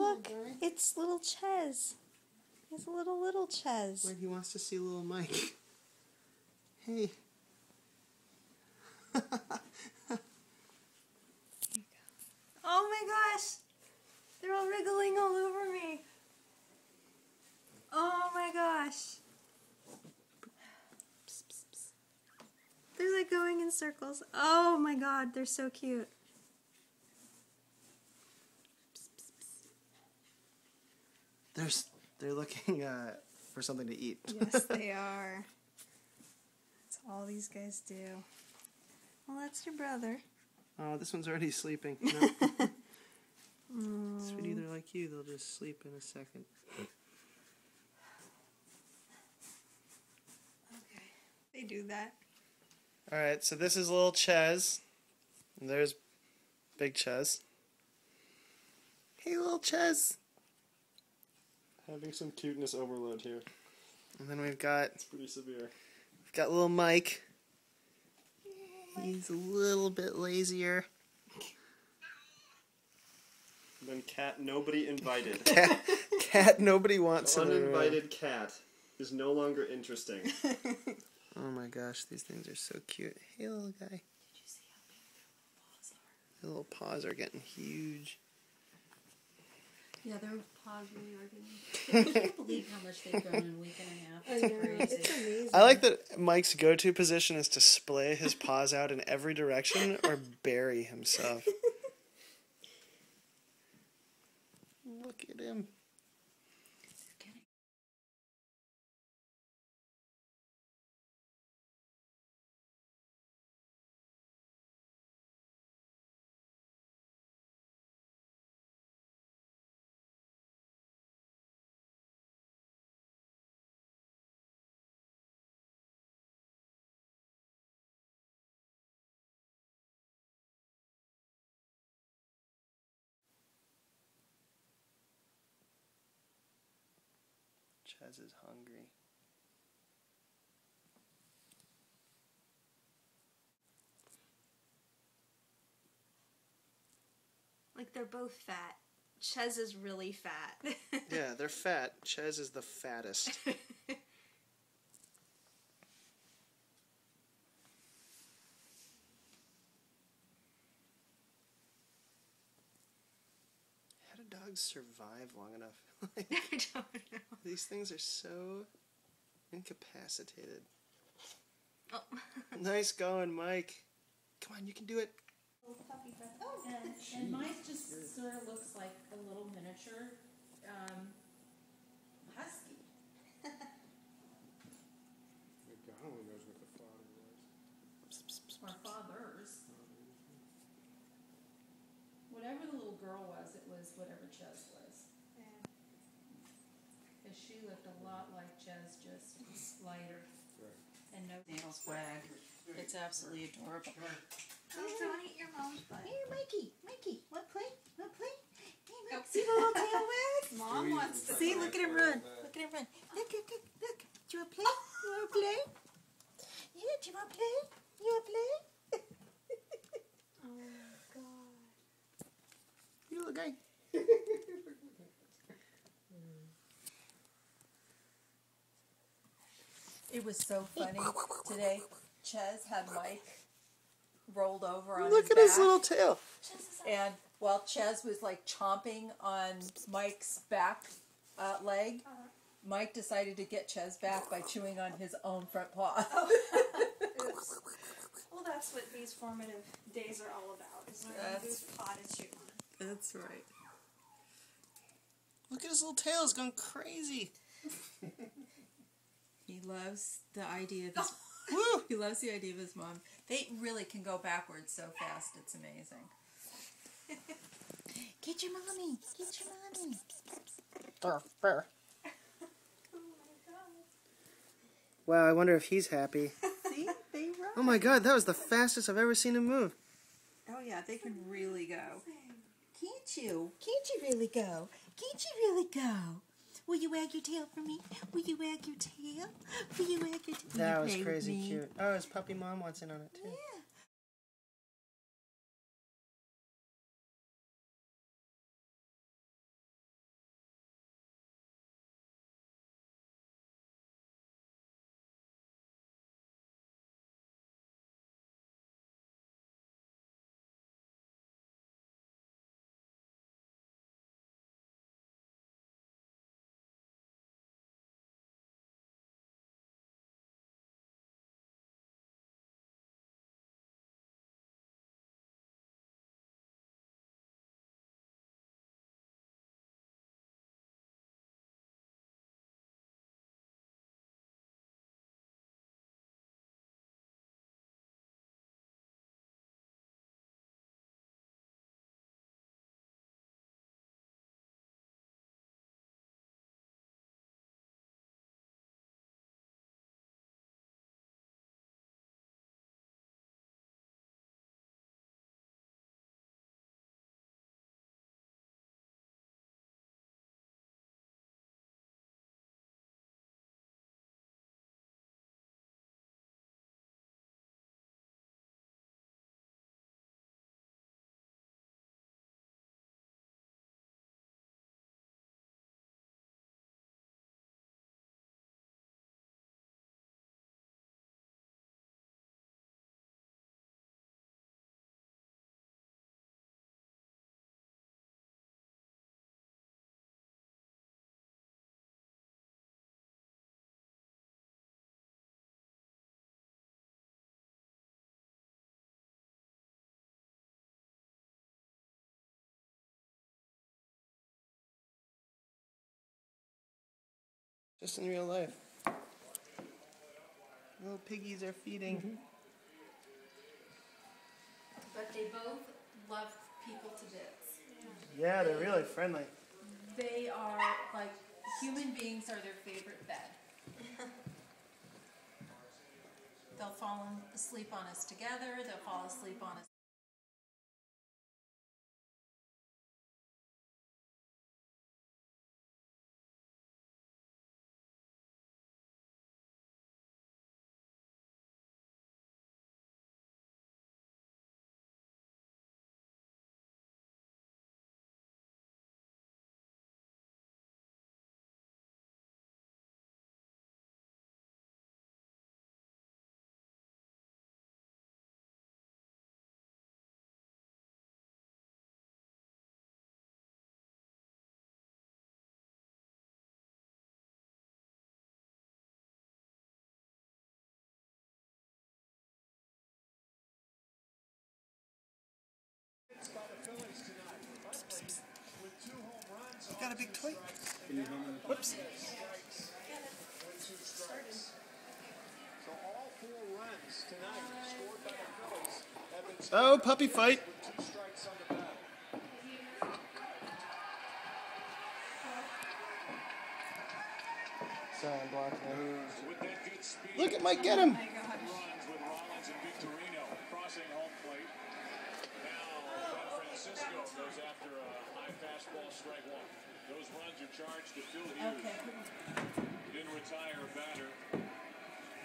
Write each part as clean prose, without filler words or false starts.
look, it's little Ches. He's a little Ches. Wait, he wants to see little Mike. Hey. Oh my gosh! They're all wriggling all over me. Oh my gosh. They're like going in circles. Oh my god, they're so cute. They're looking for something to eat. Yes, they are. That's all these guys do. Well, that's your brother. Oh, this one's already sleeping. No. Sweetie, they're like you. They'll just sleep in a second. Okay. They do that. Alright, so this is little Ches. And there's big Ches. Hey, little Ches. Having some cuteness overload here. And then we've got... It's pretty severe. We've got little Mike. He's a little bit lazier. And then cat nobody invited. Cat nobody wants. Uninvited cat is no longer interesting. Oh my gosh, these things are so cute. Hey, little guy. Did you see how big Their little paws are getting huge. Yeah, their paws really are getting... I can't believe how much they've grown in a week and a half. I know, Crazy. it's amazing. I like that Mike's go-to position is to splay his paws out in every direction or bury himself. Look at him. Ches is hungry. Like, they're both fat. Ches is really fat. Yeah, they're fat. Ches is the fattest. How do dogs survive long enough? I don't know. These things are so incapacitated. Oh. Nice going, Mike. Come on, you can do it. Puppy breath. Oh, and mine just sort of looks like a little miniature husky. God only knows what the father was. Or fathers. Whatever the little girl was, it was whatever Ches was. Yeah. Because she looked a lot like Ches, just lighter. Right. And no nails wag. It's absolutely adorable. Oh, don't eat your mom's butt. Here, Mikey, want to play? Want to play? Hey, Oh. see the little tail wag? Mom wants to. See, look at him run. Look at him run. Look. Do you want to play? You want to play? Yeah, do you want to play? You want to play? Oh my god. You little guy. It was so funny today. Ches had Mike rolled over on Look his at back, his little tail. and while Ches was like chomping on Mike's back leg, Mike decided to get Ches back by chewing on his own front paw. Oops. Well, that's what these formative days are all about, is learning whose paw to chew on. That's right. Look at his little tail. It's going crazy. He loves the idea of his, Woo! he loves the idea of his mom. They really can go backwards so fast. It's amazing. Get your mommy. Get your mommy. Burr, burr. Oh my god. Wow, I wonder if he's happy. See? They run. Oh my god, that was the fastest I've ever seen him move. Oh yeah, they can really go. Can't you? Can't you really go? Can't you really go? Will you wag your tail for me? Will you wag your tail? Will you wag your tail? Will That you was play with crazy me? cute. Oh, his puppy mom wants in on it too. Yeah. Just in real life. Little piggies are feeding. But they both love people to bits. Yeah, they're really friendly. They are like human beings are their favorite bed. They'll fall asleep on us together. They'll fall asleep on us. You got a big toy? Whoops. Oh, puppy fight. Sorry, I'm blocking him. Look, it might get him. Those runs are charged to Phil Hughes. Okay. Didn't retire a batter.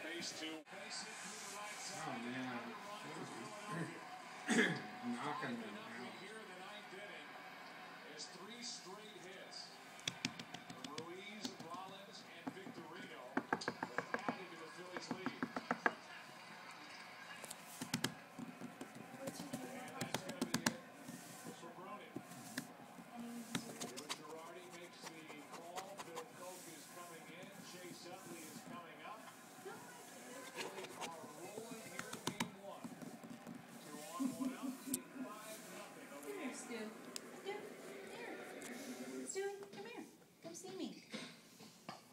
Phase two. Oh, man. Knocking them out. Here in the ninth inning is 3 straight hits. Ruiz, Rollins, and Victorino added to the Phillies' lead. And that's going to be it for Brody. Girardi makes the call. Bill Koch is coming in. Chase Utley is coming up. And the Phillies are rolling here in game 1. 2 on, 1 out. 5-0 over Come here, Stu. Stu, here. Stu, come here. Come see me.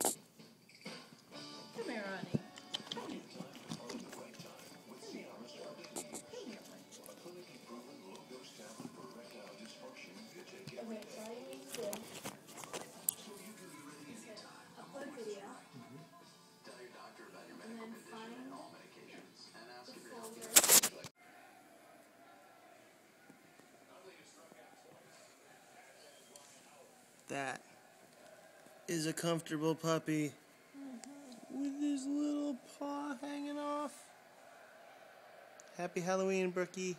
Come here, honey. Come here. Come here. Hey, here, honey. Okay, so all you need to do upload video. And then find the folder. That is a comfortable puppy with his little paw hanging off. Happy Halloween, Brookie.